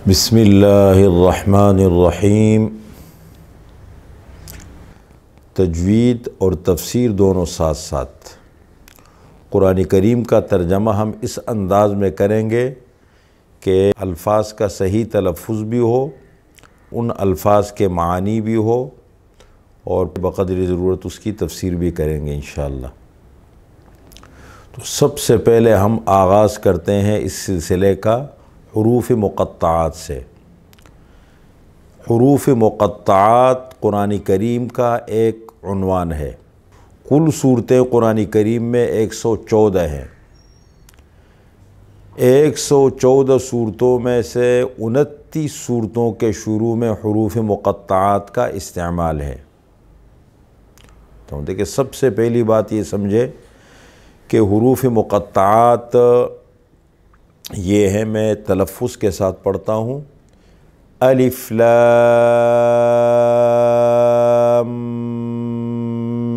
بسم اللہ الرحمن الرحیم۔ تجوید اور تفسیر دونوں ساتھ ساتھ۔ قرآن کریم کا ترجمہ ہم اس انداز میں کریں گے کہ الفاظ کا صحیح تلفظ بھی ہو، ان الفاظ کے معانی بھی ہو، اور بقدر ضرورت اس کی تفسیر بھی کریں گے انشاءاللہ۔ تو سب سے پہلے ہم آغاز کرتے ہیں اس سلسلے کا حروف مقطعات سے۔ حروف مقطعات قرآن کریم کا ایک عنوان ہے۔ کل صورتیں قرآن کریم میں 114 ہیں۔ 114 صورتوں میں سے 29 صورتوں کے شروع میں حروف مقطعات کا استعمال ہے۔ تو دیکھیں، سب سے پہلی بات یہ سمجھے کہ حروف مقطعات یہ ہے، میں تلفظ کے ساتھ پڑھتا ہوں۔ الف لام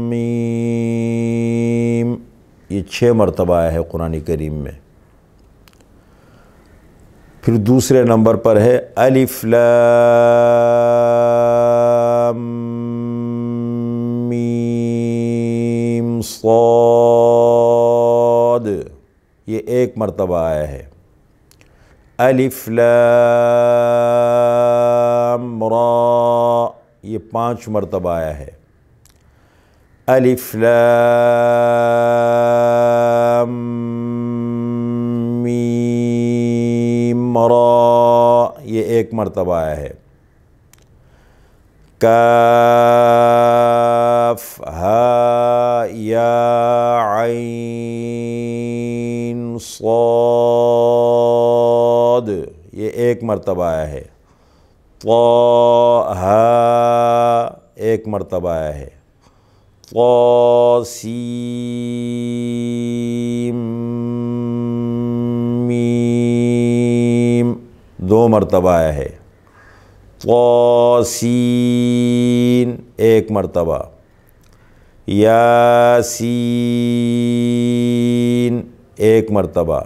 میم، یہ 6 مرتبہ آیا ہے قرآن کریم میں۔ پھر دوسرے نمبر پر ہے الف لام میم صاد، یہ 1 مرتبہ آیا ہے۔ الف لام را، یہ 5 مرتبہ آیا ہے۔ الف لام میم را، یہ 1 مرتبہ آیا ہے۔ کاف ہا یا عین صاد، یہ 1 مرتبہ آیا ہے۔ طٰ 1 مرتبہ آیا ہے۔ طٰ سین میم 2 مرتبہ آیا ہے۔ طٰ سین 1 مرتبہ۔ یاسین 1 مرتبہ۔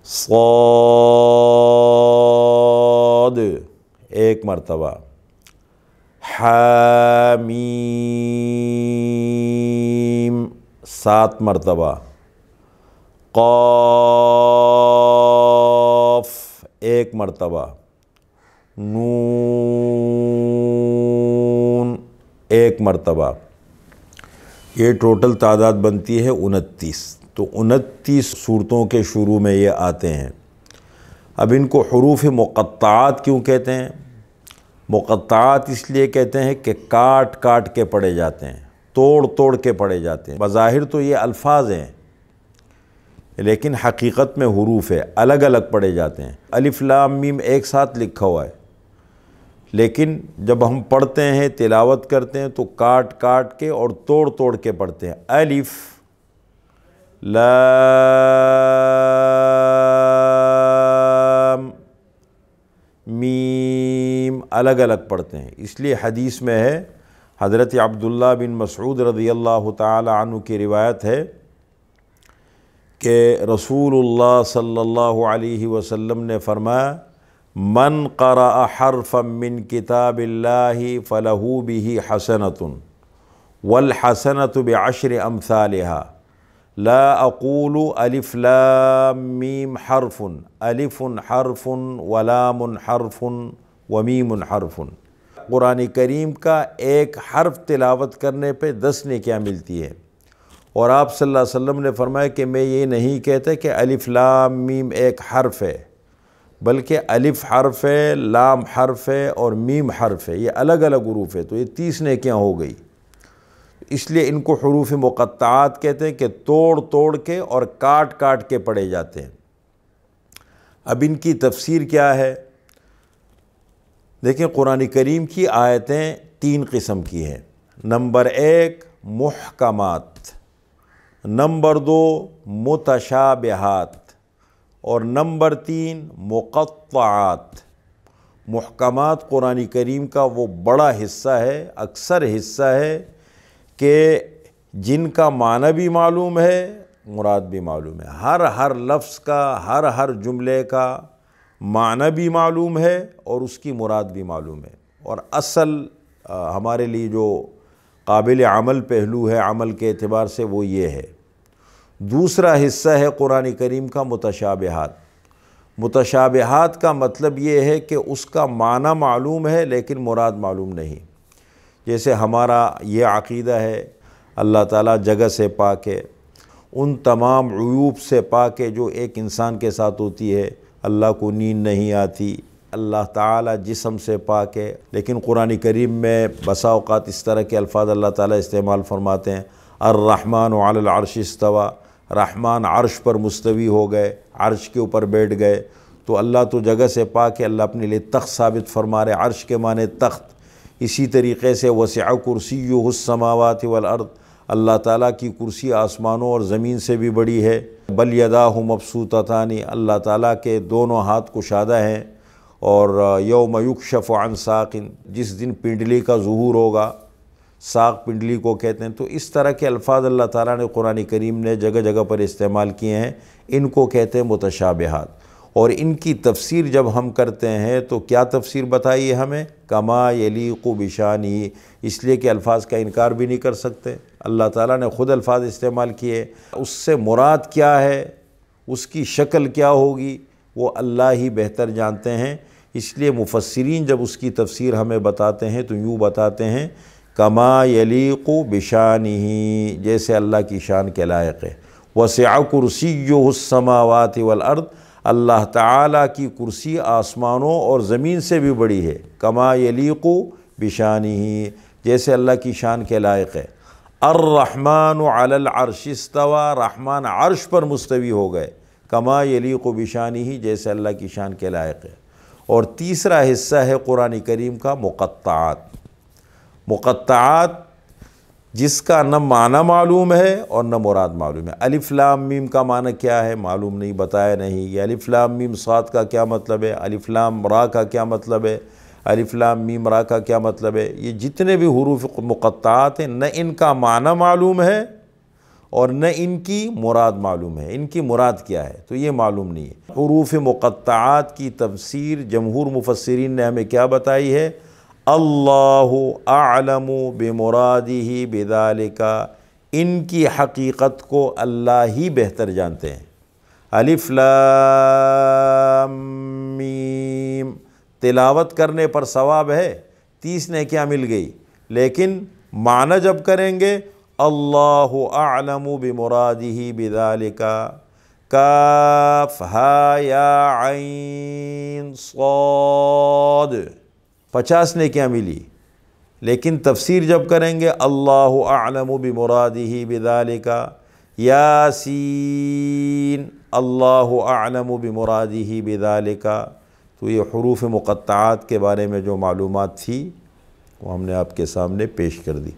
صاد 1 مرتبہ۔ حامیم 7 مرتبہ۔ قاف 1 مرتبہ۔ نون 1 مرتبہ۔ یہ ٹوٹل تعداد بنتی ہے 29۔ تو 29 صورتوں کے شروع میں یہ آتے ہیں۔ اب ان کو حروف مقطعات کیوں کہتے ہیں؟ مقطعات اس لیے کہتے ہیں کہ کاٹ کاٹ کے پڑھے جاتے ہیں، توڑ توڑ کے پڑھے جاتے ہیں۔ بظاہر تو یہ الفاظ ہیں، لیکن حقیقت میں حروف ہے، الگ الگ پڑھے جاتے ہیں۔ الف لام میم ایک ساتھ لکھا ہوا ہے، لیکن جب ہم پڑھتے ہیں، تلاوت کرتے ہیں تو کاٹ کاٹ کے اور توڑ توڑ کے پڑھتے ہیں۔ الف لام میم الگ الگ پڑھتے ہیں۔ اس لیے حدیث میں ہے، حضرت عبداللہ بن مسعود رضی اللہ تعالی عنہ کی روایت ہے کہ رسول اللہ صلی اللہ علیہ وسلم نے فرمایا، من قرأ حرفا من کتاب اللہ فلہ بہ حسنۃ والحسنۃ بعشر امثالها لا اقول الف لام میم حرف، الف حرف ولام حرف ومیم حرف۔ قرآن کریم کا ایک حرف تلاوت کرنے پہ 10 نیکیاں ملتی ہیں، اور آپ صلی اللہ علیہ وسلم نے فرمایا کہ میں یہ نہیں کہتا کہ الف لام میم ایک حرف ہے، بلکہ الف حرف ہے، لام حرف ہے اور میم حرف ہے، یہ الگ الگ حروف ہے، تو یہ 30 نیکیاں ہو گئی۔ اس لیے ان کو حروف مقطعات کہتے ہیں کہ توڑ توڑ کے اور کاٹ کاٹ کے پڑھے جاتے ہیں۔ اب ان کی تفسیر کیا ہے؟ دیکھیں، قرآن کریم کی آیتیں 3 قسم کی ہیں۔ نمبر 1 محکمات، نمبر 2 متشابہات، اور نمبر 3 مقطعات۔ محکمات قرآن کریم کا وہ بڑا حصہ ہے، اکثر حصہ ہے کہ جن کا معنی بھی معلوم ہے، مراد بھی معلوم ہے، ہر لفظ کا، ہر جملے کا معنی بھی معلوم ہے اور اس کی مراد بھی معلوم ہے۔ اور اصل ہمارے لیے جو قابل عمل پہلو ہے عمل کے اعتبار سے وہ یہ ہے۔ دوسرا حصہ ہے قرآن کریم کا متشابہات۔ متشابہات کا مطلب یہ ہے کہ اس کا معنی معلوم ہے لیکن مراد معلوم نہیں۔ جیسے ہمارا یہ عقیدہ ہے اللہ تعالیٰ جگہ سے پاک ہے، ان تمام عیوب سے پاک ہے جو ایک انسان کے ساتھ ہوتی ہے۔ اللہ کو نیند نہیں آتی، اللہ تعالیٰ جسم سے پاک ہے، لیکن قرآن کریم میں بسا اوقات اس طرح کے الفاظ اللہ تعالیٰ استعمال فرماتے ہیں، الرحمن علی العرش استوى، رحمان عرش پر مستوی ہو گئے، عرش کے اوپر بیٹھ گئے۔ تو اللہ تو جگہ سے پاک ہے، اللہ اپنے لیے تخت ثابت فرما رہے، عرش کے معنی تخت۔ اسی طریقے سے وسع کرسیہ السماوات والارض، اللہ تعالیٰ کی کرسی آسمانوں اور زمین سے بھی بڑی ہے۔ بل یداہ مبسوطتان، اللہ تعالیٰ کے دونوں ہاتھ کشادہ ہیں۔ اور یوم یکشف عن ساق، جس دن پنڈلی کا ظہور ہوگا، ساق پنڈلی کو کہتے ہیں۔ تو اس طرح کے الفاظ اللہ تعالیٰ نے قرآن کریم نے جگہ جگہ پر استعمال کیے ہیں، ان کو کہتے ہیں متشابہات۔ اور ان کی تفسیر جب ہم کرتے ہیں تو کیا تفسیر بتائیے ہمیں؟ کما یلیق بشانہ، اس لیے کہ الفاظ کا انکار بھی نہیں کر سکتے، اللہ تعالیٰ نے خود الفاظ استعمال کیے، اس سے مراد کیا ہے، اس کی شکل کیا ہوگی، وہ اللہ ہی بہتر جانتے ہیں۔ اس لیے مفسرین جب اس کی تفسیر ہمیں بتاتے ہیں تو یوں بتاتے ہیں کما یلیق بشانہ، جیسے اللہ کی شان کے لائق ہے۔ وسع کرسیہ السماوات والارض، اللہ تعالیٰ کی کرسی آسمانوں اور زمین سے بھی بڑی ہے۔ کما یلیق بشانہ، جیسے اللہ کی شان کے لائق ہے۔ الرحمن علی العرش استوى، رحمان عرش پر مستوی ہو گئے۔ کما یلیق بشانہ، جیسے اللہ کی شان کے لائق ہے۔ اور تیسرا حصہ ہے قرآن کریم کا مقطعات۔ مقطعات جس کا نہ معنی معلوم ہے اور نہ مراد معلوم ہے۔ الف لام میم کا معنی کیا ہے معلوم نہیں، بتایا نہیں۔ یہ الف لام میم صاد کا کیا مطلب ہے، الف لام را کا کیا مطلب ہے، الف لام میم را کا کیا مطلب ہے۔ یہ جتنے بھی حروف مقطعات ہیں، نہ ان کا معنی معلوم ہے اور نہ ان کی مراد معلوم ہے۔ ان کی مراد کیا ہے تو یہ معلوم نہیں ہے۔ حروف مقطعات کی تفسیر جمہور مفسرین نے ہمیں کیا بتائی ہے؟ اللہ اعلم بمرادہ بذالک، ان کی حقیقت کو اللہ ہی بہتر جانتے ہیں۔ الف لام میم، تلاوت کرنے پر ثواب ہے، 30 نیکیاں مل گئی، لیکن معنی جب کریں گے اللہ اعلم بمرادہ بذالک، کاف ہا یا عین صاد، 50 نیکیاں ملی۔ لیکن تفسیر جب کریں گے اللہ اعلم بمرادہ بذالک، یاسین اللہ اعلم بمرادہ بذالک۔ تو یہ حروف مقطعات کے بارے میں جو معلومات تھی وہ ہم نے آپ کے سامنے پیش کر دی۔